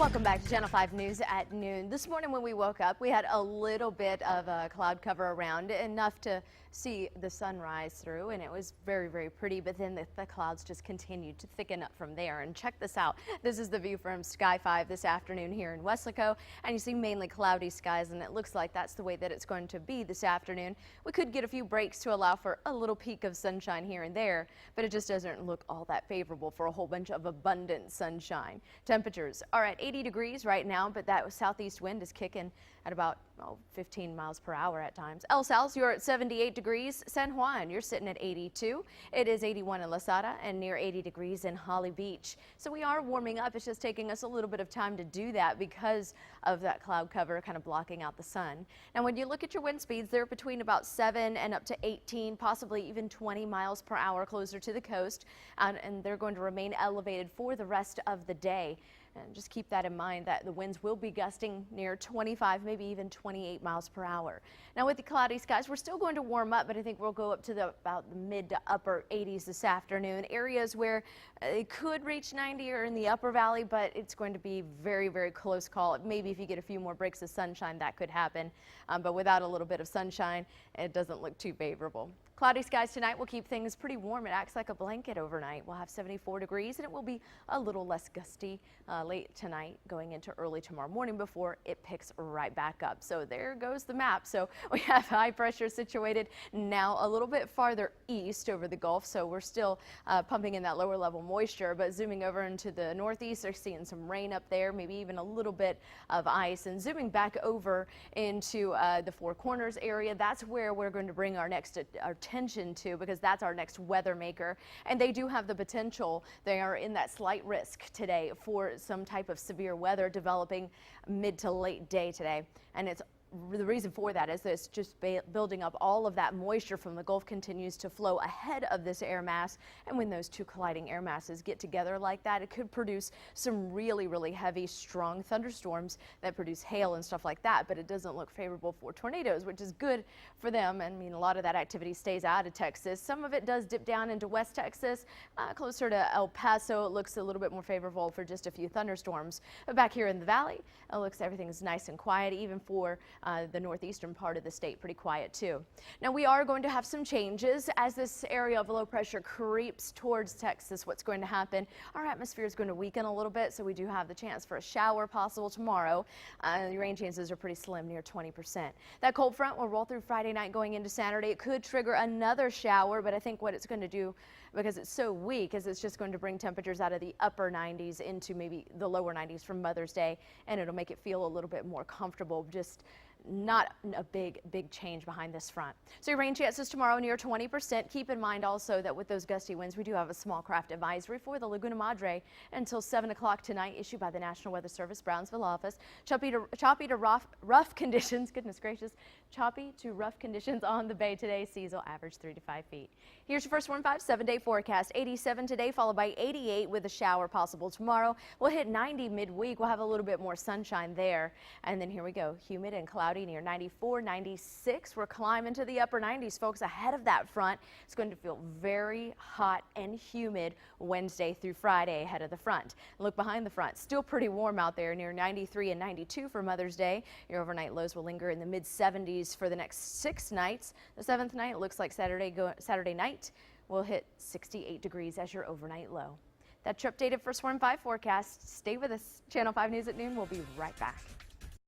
Welcome back to Channel 5 News at noon. This morning when we woke up, we had a little bit of a cloud cover around, enough to see the sun rise through, and it was very, very pretty, but then the clouds just continued to thicken up from there. And check this out. This is the view from Sky 5 this afternoon here in Weslaco, and you see mainly cloudy skies, and it looks like that's the way that it's going to be this afternoon. We could get a few breaks to allow for a little peak of sunshine here and there, but it just doesn't look all that favorable for a whole bunch of abundant sunshine. Temperatures are at 80 degrees right now, but that southeast wind is kicking at about 15 miles per hour at times. El Sal's, you're at 78 degrees. San Juan, you're sitting at 82. It is 81 in La Sada and near 80 degrees in Holly Beach. So we are warming up. It's just taking us a little bit of time to do that because of that cloud cover kind of blocking out the sun. Now, when you look at your wind speeds, they're between about 7 and up to 18, possibly even 20 miles per hour closer to the coast, and they're going to remain elevated for the rest of the day. And just keep that in mind that the winds will be gusting near 25, maybe even 28 miles per hour. Now, with the cloudy skies, we're still going to warm up, but I think we'll go up to about the mid to upper 80s this afternoon. Areas where it could reach 90 or in the upper valley, but it's going to be very, very close call. Maybe if you get a few more breaks of sunshine, that could happen. But without a little bit of sunshine, it doesn't look too favorable. Cloudy skies tonight will keep things pretty warm. It acts like a blanket overnight. We'll have 74 degrees, and it will be a little less gusty late tonight going into early tomorrow morning before it picks right back up. So there goes the map. So we have high pressure situated now a little bit farther east over the Gulf. So we're still pumping in that lower level moisture, but zooming over into the northeast, they're seeing some rain up there, maybe even a little bit of ice. And zooming back over into the Four Corners area, that's where we're going to bring our attention to, because that's our next weather maker, and they do have the potential. They are in that slight risk today for some type of severe weather developing mid to late day today, and the reason for that is that it's just building up. All of that moisture from the Gulf continues to flow ahead of this air mass, and when those two colliding air masses get together like that, it could produce some really, really heavy, strong thunderstorms that produce hail and stuff like that. But it doesn't look favorable for tornadoes, which is good for them. I mean, a lot of that activity stays out of Texas. Some of it does dip down into West Texas, closer to El Paso. It looks a little bit more favorable for just a few thunderstorms. But back here in the valley, it looks everything's nice and quiet, even for the northeastern part of the state, pretty quiet too. Now, we are going to have some changes as this area of low pressure creeps towards Texas. What's going to happen? Our atmosphere is going to weaken a little bit, so we do have the chance for a shower possible tomorrow. The rain chances are pretty slim, near 20%. That cold front will roll through Friday night going into Saturday. It could trigger another shower, but I think what it's going to do, because it's so weak, is it's just going to bring temperatures out of the upper 90s into maybe the lower 90s from Mother's Day, and it'll make it feel a little bit more comfortable. Just not a big change behind this front. So your rain chances tomorrow near 20%. Keep in mind also that with those gusty winds, we do have a small craft advisory for the Laguna Madre until 7 o'clock tonight, issued by the National Weather Service Brownsville office. Choppy to rough conditions, goodness gracious, choppy to rough conditions on the bay today. Seas will average 3 to 5 feet. Here's your first Warm 5 7-day forecast. 87 today, followed by 88 with a shower possible tomorrow. We'll hit 90 midweek. We'll have a little bit more sunshine there. And then here we go, humid and cloudy near 94, 96. We're climbing to the upper 90s, folks, ahead of that front. It's going to feel very hot and humid Wednesday through Friday ahead of the front. Look behind the front. Still pretty warm out there, near 93 and 92 for Mother's Day. Your overnight lows will linger in the mid 70s for the next 6 nights. The 7th night looks like Saturday night will hit 68 degrees as your overnight low. That's your updated first Warm 5 forecast. Stay with us. Channel 5 News at noon. We'll be right back.